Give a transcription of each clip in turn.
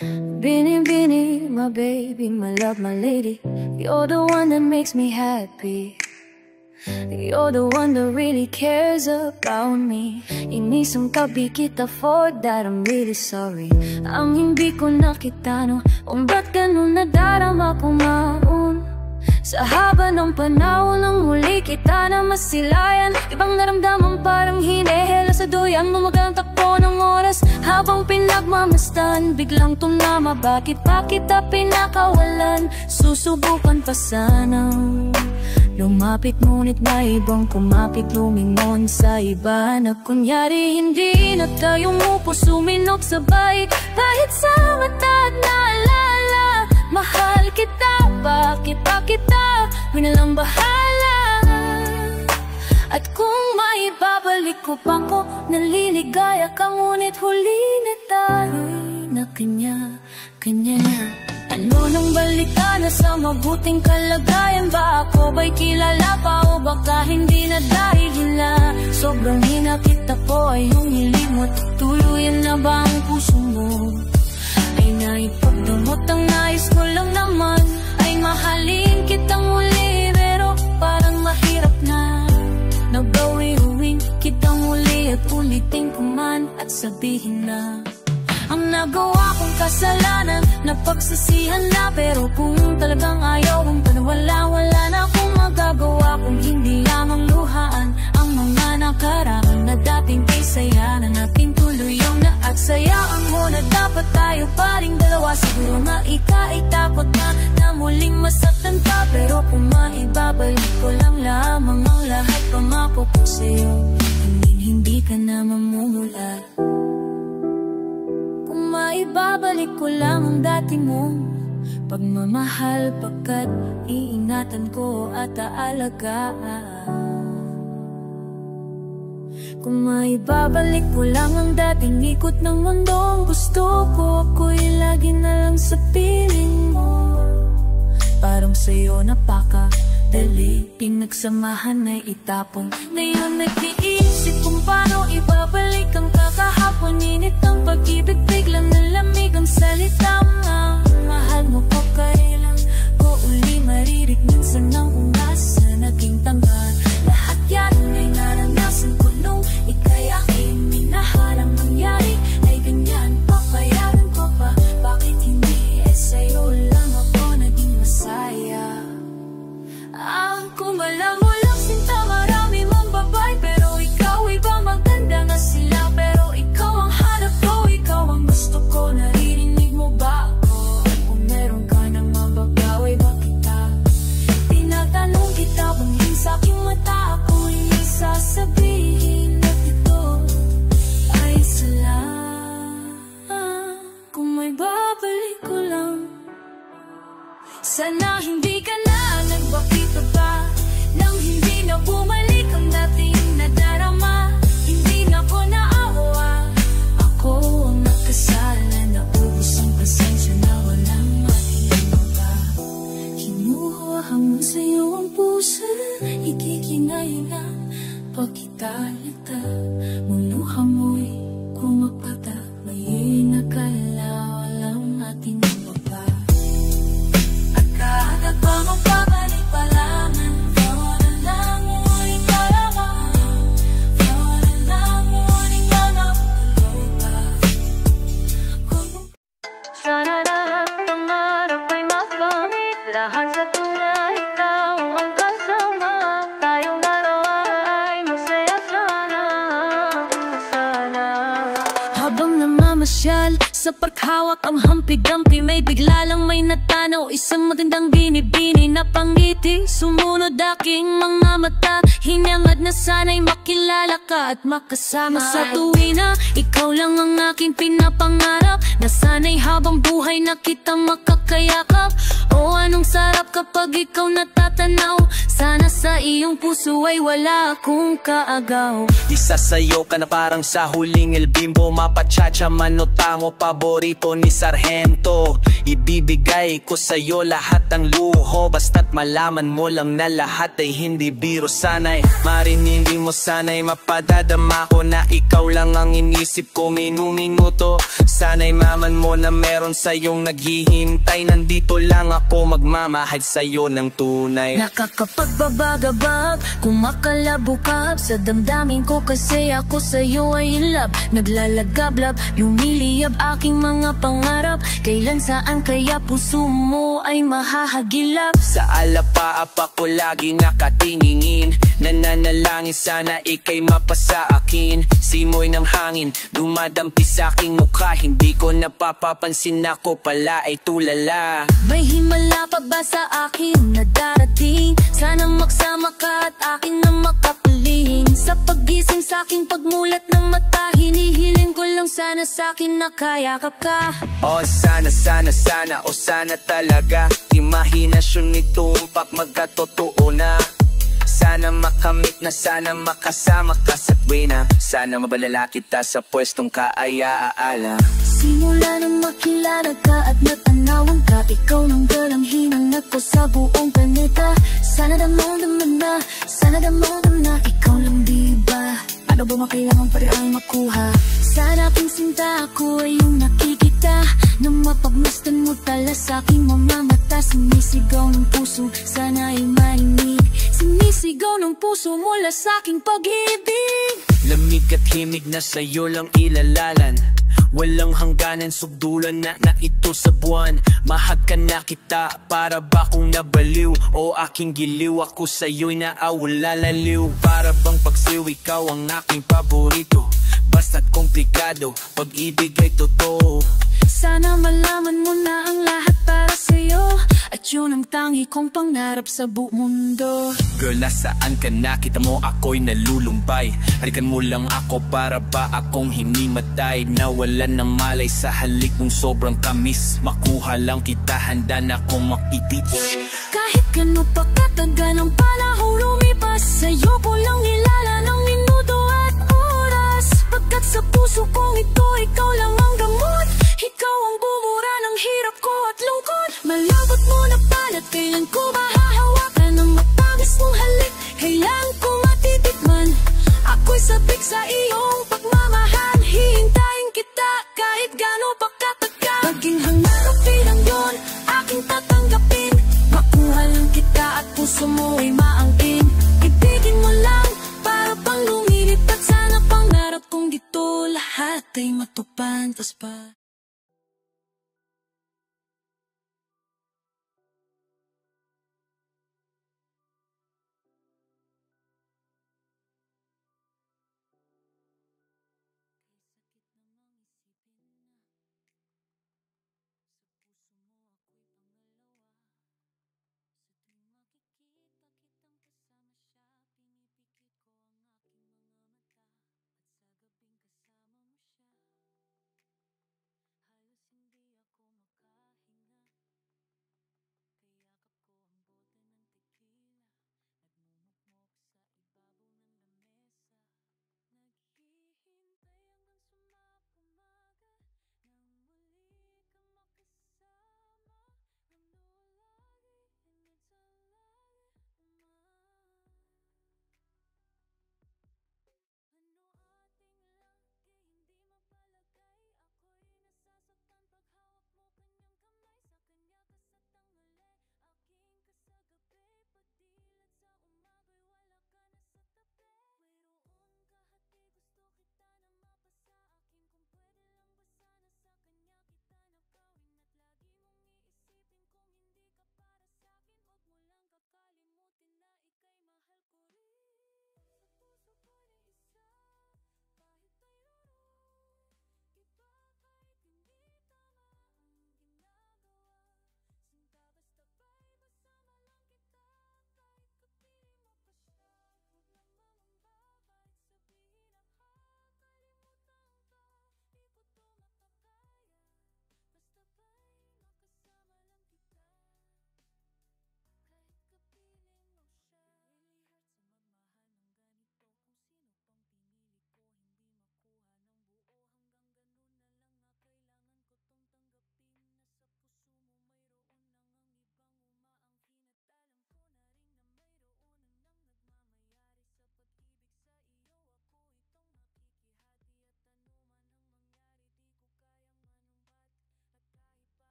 Bini, Bini, my baby, my love, my lady. You're the one that makes me happy. You're the one that really cares about me. Inisang tabi kita, for that I'm really sorry. Ang hindi ko nakita no, kung ba't ganun nadarama ko maun. Sa haba ng panahon nang muli kita na masilayan, ibang naramdaman parang hinehela sa duyang umagang takbo ng oras. Habang pinagmamastan, biglang tumama, bakit pa kita pinakawalan? Susubukan pa sanang lumapit, ngunit na ibang kumapit, lumingon sa iba na kunyari hindi na tayo mupo, suminok sabay. Kahit sa mata at naalala, mahal kita, bakit pa kita winalang bahala? At kung maibabalik ko pa ko, naliligaya ka, ngunit huli na tayo'y na kanya-kanya na. Ano nang balita na sa mabuting kalagayan ba? Ako ba'y kilala pa o baka hindi na dahil hila? Sobrang hinakita ko ay yung hiling mo, tutuluyan na ba ang puso mo? Ay naipagdamot ang nais ko lang naman, ay mahalin kitang muli, pero parang mahirap na nagawi-uwing kitang muli at ulitin ko man at sabihin na ang nagawa kong kasalanan, napagsasihan na. Pero kung talagang ayaw kong panawala-wala na akong magagawa, kung hindi lamang luhaan ang mga nakaraan na dating isaya na natin tuluyang na. At sayaan mo na dapat tayo pa ring dalawa. Siguro nga ika ay takot na muling masaktan pa, pero kung maibabalik ko lang lamang ang lahat, pangako ko sa'yo, hindi ka na mamumulat. Kung maibabalik ko lang ang dati mong pagmamahal, pagkat iingatan ko at aalagaan. Kung maibabalik ko lang ang dating ikot ng mundong gusto ko, ako'y lagi na lang sa piling mo. Parang sa'yo napakadali, pinagsamahan ay itapon. Ngayon nag-iisip kung paano ibabalik ang kakahapon. Init ang pag-ibig, biglang nalamig ang salita nga. Mahal mo ko, kailan ko uli maririg? Minsan ang umasa naging tanga. Lahat yan ay naranasan ko nung ika'y aking minahal. Ang nangyari ay ganyan, papayagan ko pa. Bakit hindi? Sa'yo lang ako naging masaya. Ang kumala mo lang sinta, marami mong babae, pero ikaw iba maganda nga sila. Pero ikaw ang hanap ko, ikaw ang gusto ko. Naririnig mo ba ako? Kung meron ka ng mabagaway ba kita? Tinatanong kita, bangin sa'king mata, ako'y sasabihin na ito ay sala. Kung may babalik ko lang, sana hindi ka na nagbakita pa, nang hindi na bumalik ang dating nadarama. Hindi na ko naawa, ako ang nakasala, naubos ang pasensya na walang matinong pa. Hinuha hanggang sa'yo ang puso, ikikinayo na pagkita-lita. Muluha mo'y kumapata, may nakala walang matinong pa. At kahit pa magpapalik pa lamang, wala lang mo'y kalama, wala lang mo'y nanap tuloy pa. Sana lahat pangarap ay mapangit, lahat sa tunay ikaw ang kasama. Tayong dalawa ay masaya sana, sana. Habang namamasyal sa parkhawak ang hampig-dampi, may bigla lang may natanaw, isang magandang binibini na pangiti. Sumunod aking mga mata, hinangad na sana'y makilala ka at makasama. Sa tuwina, ikaw lang ang aking pinapangarap, na sana'y habang buhay na kita makakayakap. O anong sarap kapag ikaw natatanaw, sana sa iyong puso ay wala akong kaagaw. Isa sa'yo ka na parang sa huling El Bimbo, mapachacha, mano tango, paborito ni Sargento. Ibibigay ko sa'yo lahat ng luho, basta't malaman mo lang na lahat ay hindi biro. Sana'y marinig mo, sana'y mapadadama ko na ikaw lang ang inisip ko minuminuto. Sana'y maman mo na meron sa'yong naghihintay. Nandito lang ako magmamahal sa'yo ng tunay. Nakakapagbabagabag, kumakalabukab sa damdamin ko kasi ako sa'yo ay in love. Naglalagablab, lumiliyab aking mga pangarap. Kailan saan kaya puso mo ay mahahagilap? Sa alapaapa ko lagi nakatingin, nananalangin sana ika'y mapasa akin. Simoy ng hangin, dumadampi sa aking mukha. Hindi ko napapapansin ako pala ay tulala. May himala pa ba sa akin na darating? Sana magsama ka at akin na makapiling. Sa paggising sa aking pagmulat ng mata, hinihiling ko lang sana sa akin nakayakap ka. Oh sana, sana, sana, o sana talaga imahinasyon nito umpak magkatotoo na. Sana makamit na, sana makasama ka sa tuwina. Sana mabalala kita sa pwestong kaaya-aala. Simula nang makilala ka at natanawan ka, ikaw nang dalang hinangat ko sa buong planeta. Sana damang-daman na, sana damang-daman na, ikaw lang diba? Ano ba makailangan pa rin ang makuha? Sana aking sinta ako ay yung nakikita, na mapagmasdan mo tala sa aking mga mata. Sinisigaw ng puso, sana ay marinig. Sinisigaw ng puso mula sa aking pag-ibig. Lamig at himig na sa'yo lang ilalalan. Walang hangganan, sugdulan na ito sa buwan. Mahal ka na kita, para ba kung nabaliw o aking giliw? Ako sa'yo'y naawala-laliw. Para bang pagsiw, ikaw ang aking paborito. Basta't komplikado, pag-ibig ay totoo. Sana malaman mo na ang lahat para sa'yo, at yun ang tangi kong pangarap sa buong mundo. Girl, nasaan ka na? Kita mo ako'y nalulumbay. Halikan mo lang ako, para ba akong hinimatay? Nawalan ng malay sa halik mong sobrang tamis. Makuha lang kita, handa na akong makitipos. Kahit gano'n pa katagal ang panahong lumipas, sa'yo ko lang ilala ng minuto at oras. Pagkat sa puso kong ito, ikaw lang ang gamot. Ikaw ang bumura ng hirap ko at lungkot. Malambot mo na palat, kailan ko mahahawakan ang matamis mong halik? Kailan ko matitikman? Ako'y sabik sa iyong pagmamahal. Hihintayin kita kahit gano'n pa katagal. Paging hangarap bilang yon, aking tatanggapin. Makuha lang kita at puso mo ay maangkin. Ibigin mo lang, para bang lumilip. At sana pangarap kong dito lahat ay matupantas pa.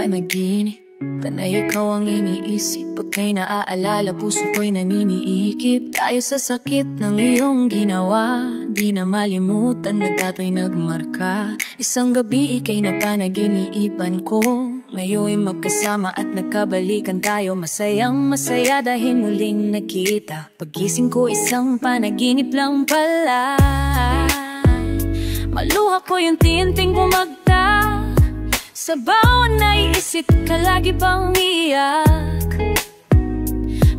panaginip. Panay ikaw ang iniisip, pagka'y naaalala, puso ko'y naniniikip. Tayo sa sakit ng iyong ginawa, di na malimutan na dato'y nagmarka. Isang gabi ika'y napanaginipan ko, ngayon'y magkasama at nagkabalikan tayo. Masayang masaya dahil muling nakita. Paggising ko isang panaginip lang pala. Maluha ko yung tinting bumagta, sa bawat naiisip ka lagi bang iyak.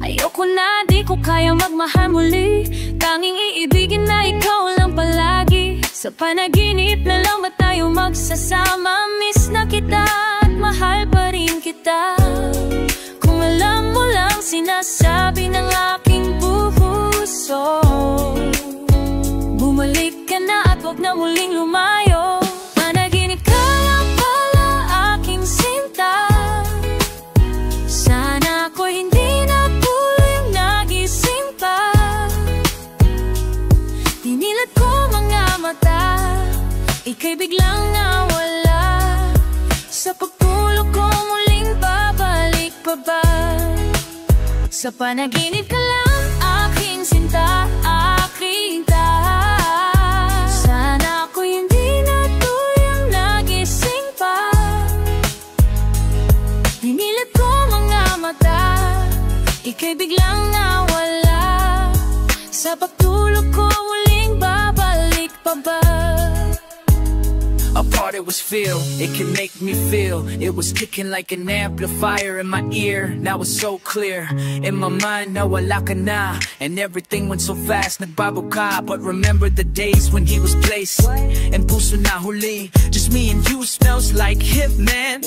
Ayoko na, di ko kaya magmahal muli, tanging iibigin na ikaw lang palagi. Sa panaginip na lang ba tayo magsasama? Miss na kita at mahal pa rin kita. Kung alam mo lang sinasabi ng aking puso, bumalik ka na at wag na muling lumayo. Panaginip ka lang pala aking sinta, sana ko hindi na tuloy nagising pa. Dinilat ko mga mata, ika'y biglang nawala. Sa pagtulog ko muling babalik pa ba? Sa panaginip ka lang aking sinta, aking taha. Sana ako hindi na tuyang nagising pa. Dinilat ko mga mata, ika'y biglang nawala. Sa pagtulog ko muling babalik pa ba? A part it was feel, it can make me feel. It was kicking like an amplifier in my ear. Now it's so clear, in my mind nawala ka na. And everything went so fast, nagbago ka. But remember the days when he was placed and puso na huli. Just me and you, smells like Hitman.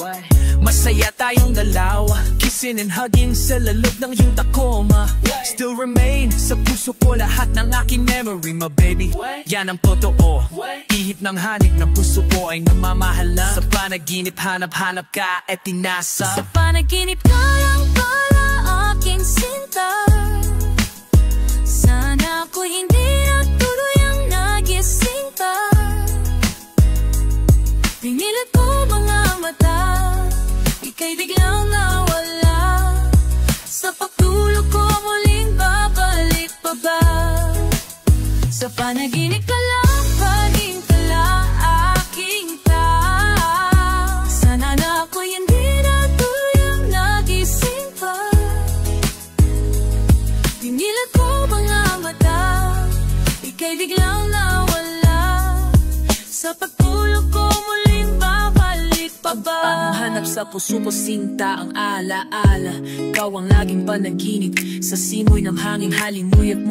Masaya tayong dalawa, kissing and hugging sa lalog ng iyong Tacoma. Still remain sa puso ko lahat ng aking memory, my baby. Yan ang totoo, ihip ng hanig ng puso ko ay namamahal na. Sa panaginip hanap-hanap ka at tinasa. Sa panaginip ka lang pala aking sinta, sana ko hindi na tuluyang nagising pa. Pinilit ko mga mata, ika'y biglang nawala. Sa pagtulog ko muling babalik pa ba? Sa panaginip ka lang paging pala aking taha. Sana na ako hindi na tuluyang nagising pa. Pinilit ko mga mata, ika'y biglang nawala. Sa pagtulog ko muling babalik pa ba? Ang hanap sa puso ko sinta, ang alaala. Ikaw ang laging panaginip, sa simoy ng hangin halimuyak mo.